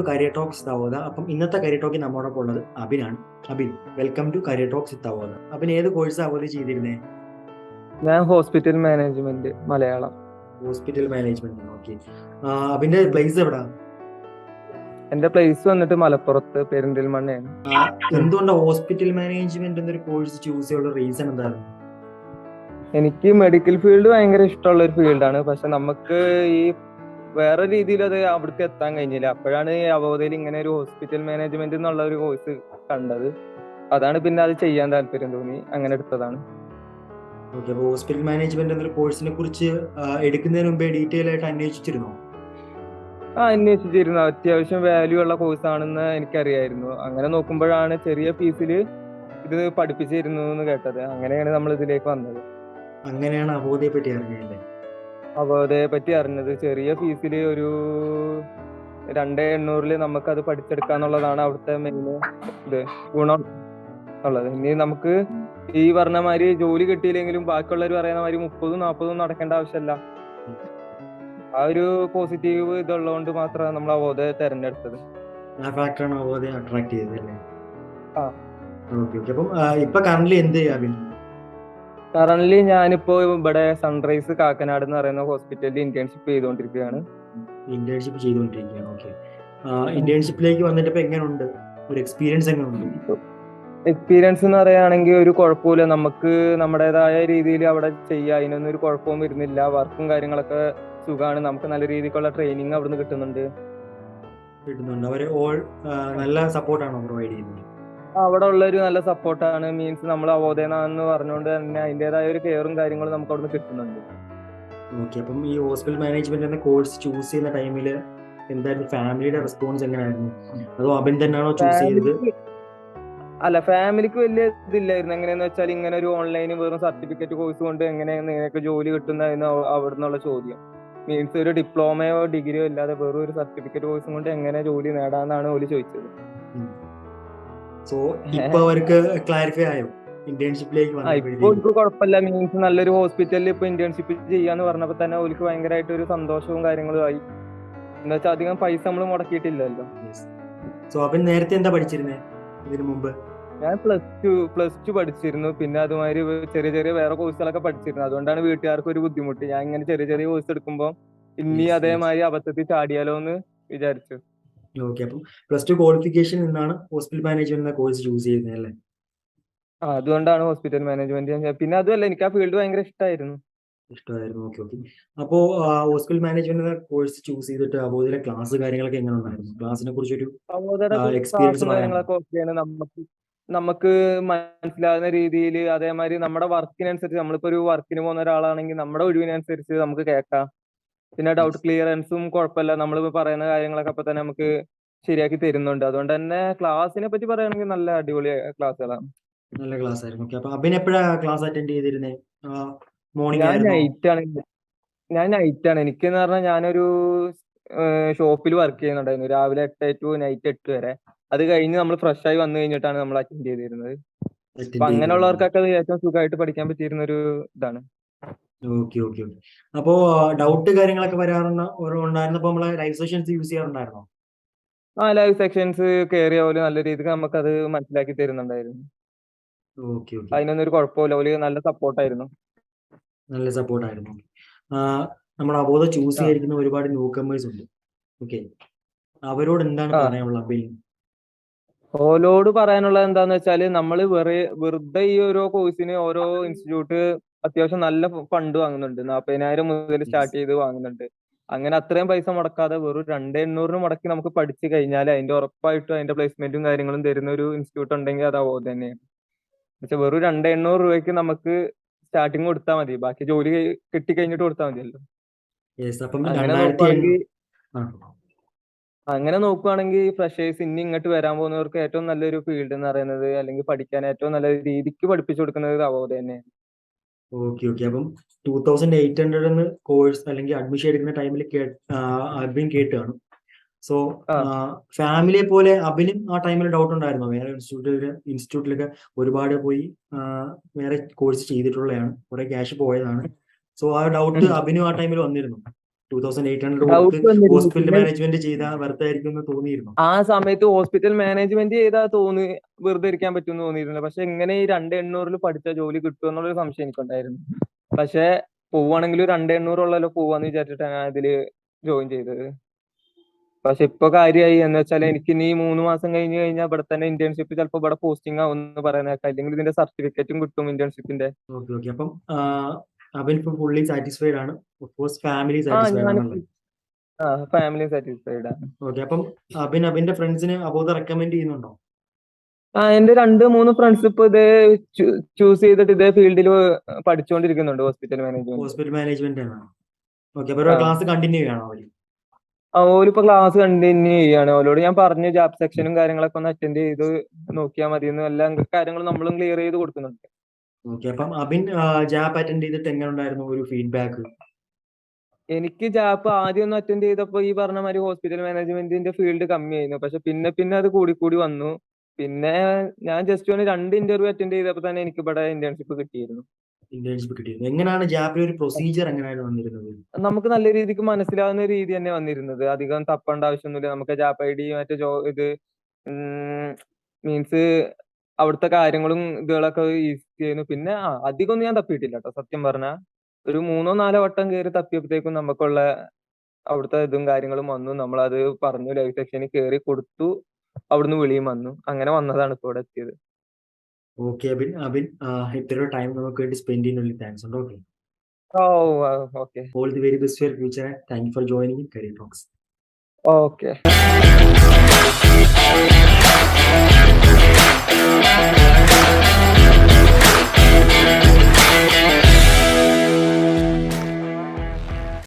Career Talks with Avodha. അപ്പം ഇന്നത്തെ Career Talk നമ്മോടൊപ്പം ഉള്ളത് അബിനാണ്. Abin, welcome to Career Talks with Avodha. Abin ഏത് കോഴ്സ് അവധി ചെയ്തിരുന്നേ? ഞാൻ hospital management Malayalam. Hospital management. Okay. അബിന്റെ പ്ലേസ് എവിടാ? എന്റെ പ്ലേസ് വന്നിട്ട് മലപ്പുറത്ത് പെരിന്തൽമണ്ണയാണ്. എന്തുകൊണ്ടാണ് ഹോസ്പിറ്റൽ മാനേജ്മെന്റ് എന്നൊരു കോഴ്സ് ചൂസ് ചെയ്യാനുള്ള റീസൺ എന്തായിരുന്നു? എനിക്ക് മെഡിക്കൽ ഫീൽഡ് ഭയങ്കര ഇഷ്ടമുള്ള ഒരു ഫീൽഡാണ്. പക്ഷെ നമുക്ക് ഈ വേറെ രീതിയിൽ അത് അവിടേക്ക് എത്താൻ കഴിഞ്ഞില്ല. അപ്പോഴാണ് ഈ അവോധയിൽ ഇങ്ങനെ ഒരു ഹോസ്പിറ്റൽ മാനേജ്മെന്റ് എന്നുള്ള ഒരു കോഴ്സ് കണ്ടത്. അതാണ് പിന്നെ അത് ചെയ്യാൻ താല്പര്യം തോന്നി, അങ്ങനെ എടുത്തതാണ്. ഓക്കെ. അപ്പോൾ ഹോസ്പിറ്റൽ മാനേജ്മെന്റ് എന്നൊരു കോഴ്സിനെ കുറിച്ച് എടുക്കുന്നതിന് മുമ്പേ ഡീറ്റെയിൽ ആയിട്ട് അന്വേഷിച്ചിരുന്നോ? അന്വേഷിച്ചിരുന്നു. അത്യാവശ്യം വാല്യൂ ഉള്ള കോഴ്സാണെന്ന് എനിക്കറിയായിരുന്നു. അങ്ങനെ നോക്കുമ്പോഴാണ് ചെറിയ ഫീസിൽ ഇത് പഠിപ്പിച്ചിരുന്നു എന്ന് കേട്ടത്. അങ്ങനെയാണ് നമ്മൾ ഇതിലേക്ക് വന്നത്. അങ്ങനെയാണ് അവോധയെ പറ്റി അറിഞ്ഞല്ലേ? അവോധയെ പറ്റി അറിഞ്ഞത് ചെറിയ ഫീസിൽ ഒരു 2,800 നമുക്കത് പഠിച്ചെടുക്കാന്നുള്ളതാണ് അവിടുത്തെ മെയിൻ ഇത് ഗുണം ഉള്ളത്. ഇനി നമുക്ക് ഈ പറഞ്ഞ മാതിരി ജോലി കിട്ടിയില്ലെങ്കിലും ബാക്കിയുള്ളവർ പറയുന്ന മാതിരി 30-40 നടക്കേണ്ട ആവശ്യമല്ല. ആ ഒരു പോസിറ്റീവ് ഇതുള്ളതുകൊണ്ട് മാത്രമാണ് നമ്മൾ അവോധയെ തെരഞ്ഞെടുത്തത്. ആ ഫാക്ടറാണ് അവോധയെ അട്രാക്ട് ചെയ്തല്ലേ? ആ. Okay okay. അപ്പം ഇപ്പൊ കറന്റ് എന്ത് ചെയ്യാം? കറന്റ് ഞാനിപ്പോ ഇവിടെ സൺറൈസ് കാക്കനാട് എന്ന് പറയുന്ന ഹോസ്പിറ്റലിൽ ഇന്റേൺഷിപ്പ് ചെയ്തുകൊണ്ടിരിക്കുകയാണ്. ഇന്റേൺഷിപ്പ് ചെയ്തുകൊണ്ടിരിക്കുകയാണ്. ഓക്കെ. ഇന്റേൺഷിപ്പിലേക്ക് വന്നിട്ട് ഇപ്പൊ എങ്ങനെയുണ്ട്? ഒരു എക്സ്പീരിയൻസ് എങ്ങനെയുണ്ട്? എക്സ്പീരിയൻസ് എന്ന് പറയുകയാണെങ്കിൽ ഒരു കുഴപ്പമില്ല. നമുക്ക് നമ്മുടേതായ രീതിയിൽ അവിടെ ചെയ്യാം. അതിനൊന്നും ഒരു കുഴപ്പവും വരുന്നില്ല. വർക്കും കാര്യങ്ങളൊക്കെ സുഖമാണ്. നമുക്ക് നല്ല രീതിക്കുള്ള ട്രെയിനിങ് അവിടുന്ന് കിട്ടുന്നുണ്ട്. അവര് ഓൾ നല്ല സപ്പോർട്ടാണോ പ്രൊവൈഡ് ചെയ്യുന്നത്? അവിടെ ഉള്ളൊരു നല്ല സപ്പോർട്ടാണ്. മീൻസ് നമ്മൾ അവോധയെന്ന് പറഞ്ഞുകൊണ്ട് തന്നെ അതിൻ്റെതായ ഒരു കെയറും കാര്യങ്ങളും നമുക്ക് അവിടുന്ന് കിട്ടുന്നുണ്ട്. ഓക്കെ. അപ്പം ഈ ഹോസ്പിറ്റൽ മാനേജ്മെന്റ് എന്ന കോഴ്സ് ചൂസ് ചെയ്യുന്ന ടൈമിൽ എന്തായിരുന്നു ഫാമിലിയുടെ റെസ്പോൺസ് എങ്ങനെയായിരുന്നു? അതോ അബിൻ തന്നെയാണോ ചൂസ് ചെയ്തത്? അല്ല, ഫാമിലിക്ക് വലിയ ഇതില്ലായിരുന്നു. എങ്ങനെയാന്ന് വെച്ചാൽ ഇങ്ങനെ ഒരു ഓൺലൈന് വെറും സർട്ടിഫിക്കറ്റ് കോഴ്സ് കൊണ്ട് എങ്ങനെയാണ് നിങ്ങൾക്ക് ജോലി കിട്ടുന്നതെന്ന് അവിടെ നിന്നുള്ള ചോദ്യം. മീൻസ് ഒരു ഡിപ്ലോമയോ ഡിഗ്രിയോ ഇല്ലാതെ വെറും ഒരു സർട്ടിഫിക്കറ്റ് കോഴ്സും കൊണ്ട് എങ്ങനെ ജോലി നേടാന്നാണ് ഓല് ചോദിച്ചത്. സോ ഇപ്പൊ അവർക്ക് ക്ലാരിഫൈ ആയോ ഇന്റേൺഷിപ്പിലേക്ക്? ഇപ്പൊ ഓർക്ക് കുഴപ്പമില്ല. മീൻസ് നല്ലൊരു ഹോസ്പിറ്റലിൽ ഇപ്പൊ ഇന്റേൺഷിപ്പ് ചെയ്യാന്ന് പറഞ്ഞപ്പോ തന്നെ ഓർക്ക് ഭയങ്കരമായിട്ട് ഒരു സന്തോഷവും കാര്യങ്ങളും ആയി. എന്താ വെച്ചാൽ അധികം പൈസ നമ്മൾ മുടക്കിയിട്ടില്ലല്ലോ. സോ അബിൻ നേരത്തെ എന്താ പഠിച്ചിരുന്നേ ഇതിനു മുമ്പ്? ഞാൻ പ്ലസ് ടു പഠിച്ചിരുന്നു. പിന്നെ അതുമാതിരി ചെറിയ ചെറിയ വേറെ കോഴ്സുകളൊക്കെ പഠിച്ചിരുന്നു. അതുകൊണ്ടാണ് വീട്ടുകാർക്ക് ഒരു ബുദ്ധിമുട്ട്. ഞാൻ ഇങ്ങനെ ചെറിയ ചെറിയ കോഴ്സ് എടുക്കുമ്പോൾ ഇനി അതേമാതിരി അബദ്ധത്തിൽ ചാടിയാലോ എന്ന് വിചാരിച്ചു. ഓക്കെ. അപ്പം പ്ലസ് ടു ക്വാളിഫിക്കേഷൻ നിന്നാണ് ഹോസ്പിറ്റൽ മാനേജ്മെന്റ് എന്ന കോഴ്സ് ചൂസ് ചെയ്യുന്നത് അല്ലേ? അതുകൊണ്ടാണ് ഹോസ്പിറ്റൽ മാനേജ്മെന്റ്. പിന്നെ അതുമല്ല, എനിക്ക് ആ ഫീൽഡ് ഭയങ്കര ഇഷ്ടമായിരുന്നു. Okay okay. അപ്പോ ഹോസ്പിറ്റൽ മാനേജ്മെന്റ് എന്ന കോഴ്സ് ചൂസ് ചെയ്തിട്ട് അവോധയിലെ ക്ലാസ് കാര്യങ്ങളൊക്കെ എങ്ങനെ ഉണ്ടായിരുന്നു? ക്ലാസിനെ കുറിച്ചൊരു എക്സ്പീരിയൻസ് കാര്യങ്ങളൊക്കെ ഓക്കെയാണ്. നമുക്ക് മനസ്സിലാകുന്ന രീതിയിൽ അതേമാതിരി നമ്മുടെ വർക്കിനനുസരിച്ച് നമ്മളിപ്പോ ഒരു വർക്കിന് പോകുന്ന ഒരാളാണെങ്കിൽ നമ്മുടെ ഒഴിവിനനുസരിച്ച് നമുക്ക് കേൾക്കാം. പിന്നെ ഡൗട്ട് ക്ലിയറൻസും കുഴപ്പമില്ല. നമ്മൾ പറയുന്ന കാര്യങ്ങളൊക്കെ അപ്പൊ തന്നെ നമുക്ക് ശരിയാക്കി തരുന്നുണ്ട്. അതുകൊണ്ട് തന്നെ ക്ലാസ്സിനെ പറ്റി പറയുകയാണെങ്കിൽ നല്ല അടിപൊളി ക്ലാസ്സുകളാണ്. നല്ല ക്ലാസ് ആയിരുന്നു. ഓക്കെ. അപ്പൊ അബിൻ എപ്പോഴാ ക്ലാസ് അറ്റൻഡ് ചെയ്തിരുന്നേ? മോർണിംഗ് ഞാൻ ആയിരുന്നോ? നൈറ്റ് ആണ്. എനിക്കെന്ന് പറഞ്ഞാൽ ഞാനൊരു ഷോപ്പിൽ വർക്ക് ചെയ്യുന്നുണ്ടായിരുന്നു. രാവിലെ 8 to നൈറ്റ് 8 വരെ. അത് കഴിഞ്ഞ് നമ്മൾ ഫ്രഷ് ആയി വന്നു കഴിഞ്ഞിട്ടാണ് നമ്മൾ അറ്റൻഡ് ചെയ്തിരുന്നത്. അപ്പൊ അങ്ങനെയുള്ളവർക്കൊക്കെ അത് ഏറ്റവും സുഖമായിട്ട് പഠിക്കാൻ പറ്റിയിരുന്ന ഒരു ഇതാണ്. Okay okay okay. അപ്പോ ഡൗട്ട് കാര്യങ്ങളൊക്കെ ഉണ്ടായിരുന്നപ്പോ നമ്മളെ ലൈവ് സെഷൻസ് യൂസ് ചെയ്യാറുണ്ടായിരുന്നോ? ലൈവ് സെക്ഷൻസ് കയറിയ പോലെ നല്ല രീതിക്ക് നമുക്കത് മനസ്സിലാക്കി തരുന്നുണ്ടായിരുന്നു. Okay okay. അതിനൊന്നും ഒരു കുഴപ്പമില്ല. ഓല് നല്ല സപ്പോർട്ടായിരുന്നു. നല്ല സപ്പോർട്ടായിരുന്നു. നമ്മുടെ അവോധ ചൂസ് ചെയ്തിരിക്കുന്ന ഒരുപാട് ന്യൂ കമേഴ്സ് ഉണ്ട്. ഓക്കെ. അവരോട് എന്താണ് പറയാനുള്ളത്? ഓലോട് പറയാനുള്ളത് എന്താന്ന് വെച്ചാല് നമ്മൾ വെറുതെ ഈ ഓരോ കോഴ്സിന് ഓരോ ഇൻസ്റ്റിറ്റ്യൂട്ട് അത്യാവശ്യം നല്ല ഫണ്ട് വാങ്ങുന്നുണ്ട്. 40,000 മുതൽ സ്റ്റാർട്ട് ചെയ്ത് വാങ്ങുന്നുണ്ട്. അങ്ങനെ അത്രയും പൈസ മുടക്കാതെ വെറും 2,800 മുടക്കി നമുക്ക് പഠിച്ചു കഴിഞ്ഞാൽ അതിന്റെ ഉറപ്പായിട്ടും അതിന്റെ പ്ലേസ്മെന്റും കാര്യങ്ങളും തരുന്ന ഒരു ഇൻസ്റ്റിറ്റ്യൂട്ട് ഉണ്ടെങ്കിൽ അത് അവോധ തന്നെയാണ്. പക്ഷെ വെറും 2,800 രൂപയ്ക്ക് നമുക്ക് സ്റ്റാർട്ടിങ് കൊടുത്താൽ മതി. ബാക്കി ജോലി കിട്ടിക്കഴിഞ്ഞിട്ട് കൊടുത്താൽ മതിയല്ലോ. അങ്ങനെ നോക്കുവാണെങ്കിൽ ഫ്രഷേഴ്സ് ഇനി ഇങ്ങോട്ട് വരാൻ പോകുന്നവർക്ക് ഏറ്റവും നല്ലൊരു ഫീൽഡ് എന്ന് പറയുന്നത്, അല്ലെങ്കിൽ പഠിക്കാൻ ഏറ്റവും നല്ല രീതിക്ക് പഠിപ്പിച്ചു കൊടുക്കുന്നത് അവോധ തന്നെയാണ്. Okay okay. അപ്പം 2,800 കോഴ്സ് അല്ലെങ്കിൽ അഡ്മിഷൻ എടുക്കുന്ന ടൈമിൽ അബിൻ കേട്ടാണ്. സോ ഫാമിലിയെ പോലെ അബിനും ആ ടൈമിൽ ഡൗട്ട് ഉണ്ടായിരുന്നോ? വേറെ ഇൻസ്റ്റിറ്റ്യൂട്ടിലൊക്കെ ഒരുപാട് പോയി വേറെ കോഴ്സ് ചെയ്തിട്ടുള്ളതാണ്, കുറെ ക്യാഷ് പോയതാണ്. സോ ആ ഡൗട്ട് അബിനും ആ ടൈമിൽ വന്നിരുന്നു? 2800 ഡൗട്ട് കൊടുത്ത് വന്നിരുന്നു. ഹോസ്പിറ്റൽ പിന്നെ മാനേജ്മെന്റ് ചെയ്താൽ വെറുതായിരിക്കും എന്ന് തോന്നിയിരുന്നു. ആ സമയത്ത് ഹോസ്പിറ്റൽ മാനേജ്മെന്റ് ചെയ്താൽ വെറുതെ ഇരിക്കാൻ പറ്റുമെന്ന് തോന്നിയിരുന്നില്ല. പക്ഷെ എങ്ങനെ ഈ 2800 പഠിച്ച ജോലി കിട്ടും എന്നുള്ളൊരു സംശയം എനിക്കുണ്ടായിരുന്നു. പക്ഷെ പോവാണെങ്കിൽ 2800 ഉള്ളല്ലോ പോവാന്ന് വിചാരിച്ചിട്ടാണ് ഞാൻ ഇതില് ജോയിൻ ചെയ്തത്. പക്ഷെ ഇപ്പൊ കാര്യമായി എന്ന് വെച്ചാൽ എനിക്ക് ഇനി 3 മാസം കഴിഞ്ഞ് കഴിഞ്ഞാൽ ഇവിടെ തന്നെ ഇന്റേൺഷിപ്പ് ചിലപ്പോൾ ഇവിടെ പോസ്റ്റിംഗ് ആവും എന്ന് പറയുന്നേക്കാം. അല്ലെങ്കിൽ ഇതിന്റെ സർട്ടിഫിക്കറ്റും കിട്ടും ഇന്റേൺഷിപ്പിന്റെ. ഓക്കെ. അപ്പം അവൻ ഇപ്പൊ ഫുള്ളി സാറ്റിസ്ഫൈഡ് ആണ്. ഓഫ്കോഴ്സ് ഫാമിലി ആ സാറ്റിസ്ഫൈഡ് ഞാൻ ആണല്ലേ? ഫാമിലി സാറ്റിസ്ഫൈഡ് ആണ്. ഓക്കെ. അപ്പം അബിന്റെ ഫ്രണ്ട്സിന് അബോധ റെക്കമെൻഡ് ചെയ്യുന്നുണ്ടോ? എന്റെ 2-3 ഫ്രണ്ട്സ് ഇപ്പൊ ഇതേ ചൂസ് ചെയ്തിട്ട് ഇതേ ഫീൽഡിൽ പഠിച്ചുകൊണ്ടിരിക്കുന്നുണ്ട്, ഹോസ്പിറ്റൽ മാനേജ്മെന്റ്. ഹോസ്പിറ്റൽ മാനേജ്മെന്റ് ആണ്. ഓക്കെ. അപ്പൊ ക്ലാസ് കണ്ടിന്യൂ ചെയ്യണോ അവര്? ഓലിപ്പോ ക്ലാസ് കണ്ടിന്യൂ ചെയ്യാണ്. ഓലോട് ഞാൻ പറഞ്ഞു ജാബ് സെക്ഷനും കാര്യങ്ങളൊക്കെ ഒന്ന് അറ്റൻഡ് ചെയ്ത് നോക്കിയാൽ മതി എന്ന്, എല്ലാ കാര്യങ്ങളും നമ്മളും ക്ലിയർ ചെയ്ത് കൊടുക്കുന്നുണ്ട്. ഓക്കെ. അപ്പം അബിൻ ജാബ് അറ്റൻഡ് ചെയ്തിട്ട് എങ്ങനെ ഉണ്ടായിരുന്നു ഒരു ഫീഡ്ബാക്ക്? എനിക്ക് ജാപ്പ് ആദ്യം ഒന്ന് അറ്റൻഡ് ചെയ്തപ്പോ ഈ പറഞ്ഞ മാതിരി ഹോസ്പിറ്റൽ മാനേജ്മെന്റിന്റെ ഫീൽഡ് കമ്മിയായിരുന്നു. പക്ഷെ പിന്നെ അത് കൂടി വന്നു. പിന്നെ ഞാൻ ജസ്റ്റ് ഒന്ന് 2 ഇന്റർവ്യൂ അറ്റൻഡ് ചെയ്തപ്പോ തന്നെ എനിക്ക് ഇവിടെ ഇന്റേൺഷിപ്പ് കിട്ടിയിരുന്നു. ഇന്റേൺഷിപ്പ് കിട്ടിയിരുന്നു. എങ്ങനെയാണ് ജാബിൽ ഒരു പ്രൊസീജിയർ എങ്ങനെയാണ് വന്നിരുന്നത്? നമുക്ക് നല്ല രീതിക്ക് മനസ്സിലാവുന്ന രീതി തന്നെ വന്നിരുന്നത്. അധികം തപ്പേണ്ട ആവശ്യമൊന്നുമില്ല. നമുക്ക് ജാപ്പ് ഐ ഡി മറ്റേ ഇത് മീൻസ് അവിടുത്തെ കാര്യങ്ങളും ഇതുകളൊക്കെ ഈസി ആയിരുന്നു. പിന്നെ അധികം ഒന്നും ഞാൻ തപ്പിയിട്ടില്ല കേട്ടോ, സത്യം പറഞ്ഞാൽ. ഒരു 3-4 വട്ടം കയറി തപ്പിയപ്പോഴത്തേക്കും നമുക്കുള്ള അവിടുത്തെ ഇതും കാര്യങ്ങളും വന്നു. നമ്മളത് പറഞ്ഞു, ലൈവ് സെക്ഷനിൽ കയറി കൊടുത്തു, അവിടുന്ന് വിളിയും വന്നു. അങ്ങനെ വന്നതാണ് ഇപ്പോൾ ഇവിടെ എത്തിയത്. ഓക്കെ അബിൻ, ഇത്ര ടൈം നമുക്ക് വേണ്ടി സ്പെൻഡ് ചെയ്യുന്നതിൽ താങ്ക്സ് ഉണ്ട്. Okay. Okay. All the very best for future. Thank you for joining in career talks. Okay.